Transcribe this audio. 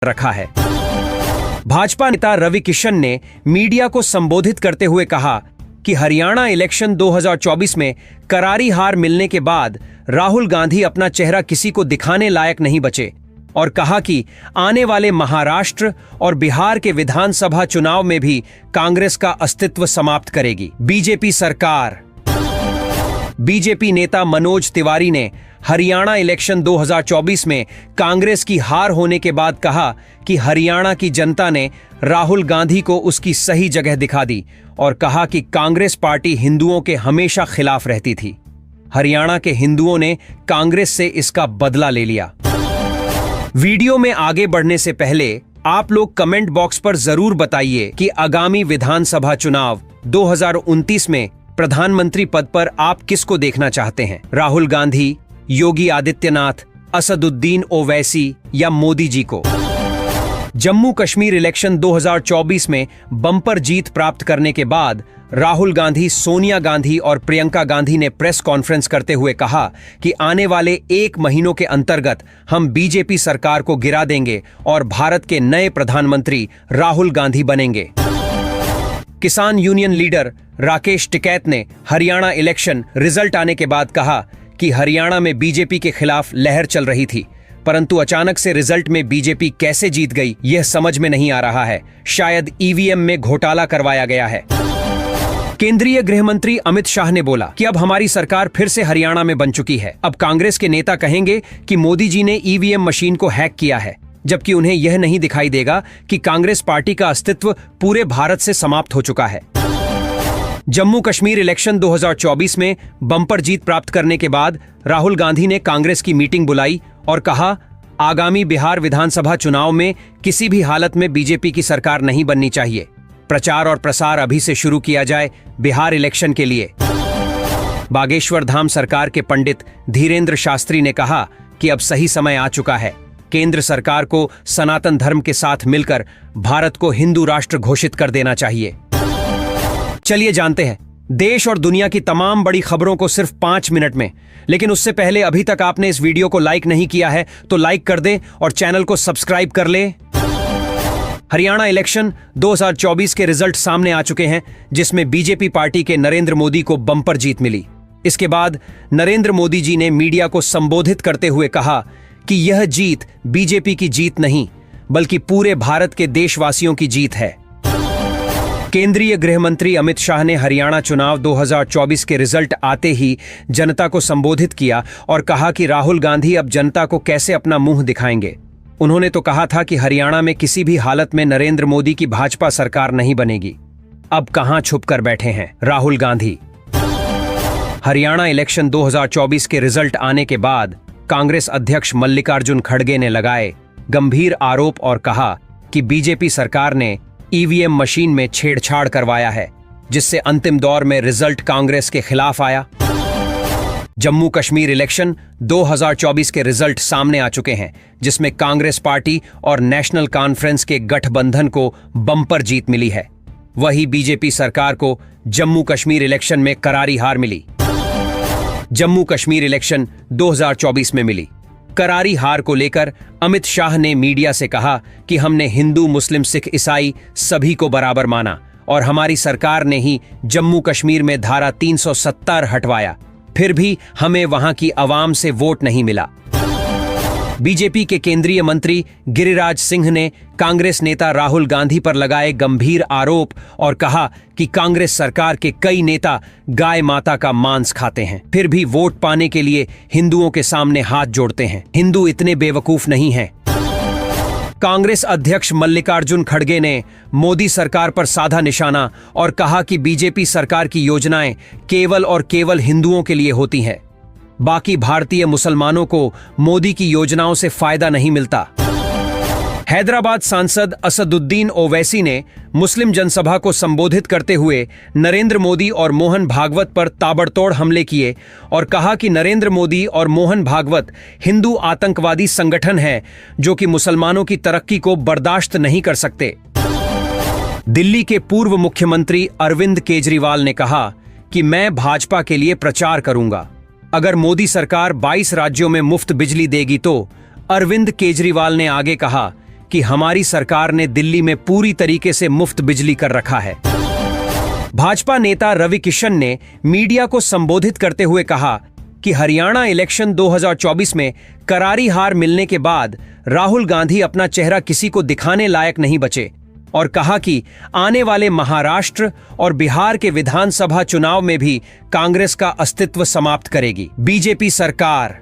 रखा है। भाजपा नेता रवि किशन ने मीडिया को संबोधित करते हुए कहा कि हरियाणा इलेक्शन 2024 में करारी हार मिलने के बाद राहुल गांधी अपना चेहरा किसी को दिखाने लायक नहीं बचे और कहा कि आने वाले महाराष्ट्र और बिहार के विधानसभा चुनाव में भी कांग्रेस का अस्तित्व समाप्त करेगी बीजेपी सरकार। बीजेपी नेता मनोज तिवारी ने हरियाणा इलेक्शन 2024 में कांग्रेस की हार होने के बाद कहा कि हरियाणा की जनता ने राहुल गांधी को उसकी सही जगह दिखा दी और कहा कि कांग्रेस पार्टी हिंदुओं के हमेशा खिलाफ रहती थी। हरियाणा के हिंदुओं ने कांग्रेस से इसका बदला ले लिया। वीडियो में आगे बढ़ने से पहले आप लोग कमेंट बॉक्स पर जरूर बताइए कि आगामी विधानसभा चुनाव 2029 में प्रधानमंत्री पद पर आप किसको देखना चाहते हैं, राहुल गांधी, योगी आदित्यनाथ, असदुद्दीन ओवैसी या मोदी जी को। जम्मू कश्मीर इलेक्शन 2024 में बम्पर जीत प्राप्त करने के बाद राहुल गांधी, सोनिया गांधी और प्रियंका गांधी ने प्रेस कॉन्फ्रेंस करते हुए कहा कि आने वाले 1 महीनों के अंतर्गत हम बीजेपी सरकार को गिरा देंगे और भारत के नए प्रधानमंत्री राहुल गांधी बनेंगे। किसान यूनियन लीडर राकेश टिकैत ने हरियाणा इलेक्शन रिजल्ट आने के बाद कहा कि हरियाणा में बीजेपी के खिलाफ लहर चल रही थी, परंतु अचानक से रिजल्ट में बीजेपी कैसे जीत गई यह समझ में नहीं आ रहा है। शायद ईवीएम में घोटाला करवाया गया है। केंद्रीय गृह मंत्री अमित शाह ने बोला कि अब हमारी सरकार फिर से हरियाणा में बन चुकी है। अब कांग्रेस के नेता कहेंगे कि मोदी जी ने ईवीएम मशीन को हैक किया है, जबकि उन्हें यह नहीं दिखाई देगा कि कांग्रेस पार्टी का अस्तित्व पूरे भारत से समाप्त हो चुका है। जम्मू कश्मीर इलेक्शन 2024 में बम्पर जीत प्राप्त करने के बाद राहुल गांधी ने कांग्रेस की मीटिंग बुलाई और कहा, आगामी बिहार विधानसभा चुनाव में किसी भी हालत में बीजेपी की सरकार नहीं बननी चाहिए। प्रचार और प्रसार अभी से शुरू किया जाए बिहार इलेक्शन के लिए। बागेश्वर धाम सरकार के पंडित धीरेन्द्र शास्त्री ने कहा कि अब सही समय आ चुका है। केंद्र सरकार को सनातन धर्म के साथ मिलकर भारत को हिंदू राष्ट्र घोषित कर देना चाहिए। चलिए जानते हैं देश और दुनिया की तमाम बड़ी खबरों को सिर्फ 5 मिनट में। लेकिन उससे पहले अभी तक आपने इस वीडियो को लाइक नहीं किया है तो लाइक कर दें और चैनल को सब्सक्राइब कर लें। हरियाणा इलेक्शन 2024 के रिजल्ट सामने आ चुके हैं, जिसमें बीजेपी पार्टी के नरेंद्र मोदी को बम्पर जीत मिली। इसके बाद नरेंद्र मोदी जी ने मीडिया को संबोधित करते हुए कहा कि यह जीत बीजेपी की जीत नहीं बल्कि पूरे भारत के देशवासियों की जीत है। केंद्रीय गृह मंत्री अमित शाह ने हरियाणा चुनाव 2024 के रिजल्ट आते ही जनता को संबोधित किया और कहा कि राहुल गांधी अब जनता को कैसे अपना मुंह दिखाएंगे। उन्होंने तो कहा था कि हरियाणा में किसी भी हालत में नरेंद्र मोदी की भाजपा सरकार नहीं बनेगी। अब कहां छुप कर बैठे हैं राहुल गांधी। हरियाणा इलेक्शन 2024 के रिजल्ट आने के बाद कांग्रेस अध्यक्ष मल्लिकार्जुन खड़गे ने लगाए गंभीर आरोप और कहा कि बीजेपी सरकार ने ईवीएम मशीन में छेड़छाड़ करवाया है, जिससे अंतिम दौर में रिजल्ट कांग्रेस के खिलाफ आया। जम्मू कश्मीर इलेक्शन 2024 के रिजल्ट सामने आ चुके हैं, जिसमें कांग्रेस पार्टी और नेशनल कॉन्फ्रेंस के गठबंधन को बम्पर जीत मिली है। वहीं बीजेपी सरकार को जम्मू कश्मीर इलेक्शन में करारी हार मिली। जम्मू कश्मीर इलेक्शन 2024 में मिली करारी हार को लेकर अमित शाह ने मीडिया से कहा कि हमने हिंदू, मुस्लिम, सिख, ईसाई सभी को बराबर माना और हमारी सरकार ने ही जम्मू कश्मीर में धारा 370 हटवाया, फिर भी हमें वहां की आवाम से वोट नहीं मिला। बीजेपी के केंद्रीय मंत्री गिरिराज सिंह ने कांग्रेस नेता राहुल गांधी पर लगाए गंभीर आरोप और कहा कि कांग्रेस सरकार के कई नेता गाय माता का मांस खाते हैं, फिर भी वोट पाने के लिए हिंदुओं के सामने हाथ जोड़ते हैं। हिंदू इतने बेवकूफ नहीं हैं। कांग्रेस अध्यक्ष मल्लिकार्जुन खड़गे ने मोदी सरकार पर साधा निशाना और कहा कि बीजेपी सरकार की योजनाएं केवल और केवल हिंदुओं के लिए होती हैं। बाकी भारतीय मुसलमानों को मोदी की योजनाओं से फायदा नहीं मिलता। हैदराबाद सांसद असदुद्दीन ओवैसी ने मुस्लिम जनसभा को संबोधित करते हुए नरेंद्र मोदी और मोहन भागवत पर ताबड़तोड़ हमले किए और कहा कि नरेंद्र मोदी और मोहन भागवत हिंदू आतंकवादी संगठन है जो कि मुसलमानों की तरक्की को बर्दाश्त नहीं कर सकते। दिल्ली के पूर्व मुख्यमंत्री अरविंद केजरीवाल ने कहा कि मैं भाजपा के लिए प्रचार करूंगा। अगर मोदी सरकार 22 राज्यों में मुफ्त बिजली देगी तो अरविंद केजरीवाल ने आगे कहा कि हमारी सरकार ने दिल्ली में पूरी तरीके से मुफ्त बिजली कर रखा है। भाजपा नेता रवि किशन ने मीडिया को संबोधित करते हुए कहा कि हरियाणा इलेक्शन 2024 में करारी हार मिलने के बाद राहुल गांधी अपना चेहरा किसी को दिखाने लायक नहीं बचे और कहा कि आने वाले महाराष्ट्र और बिहार के विधानसभा चुनाव में भी कांग्रेस का अस्तित्व समाप्त करेगी। बीजेपी सरकार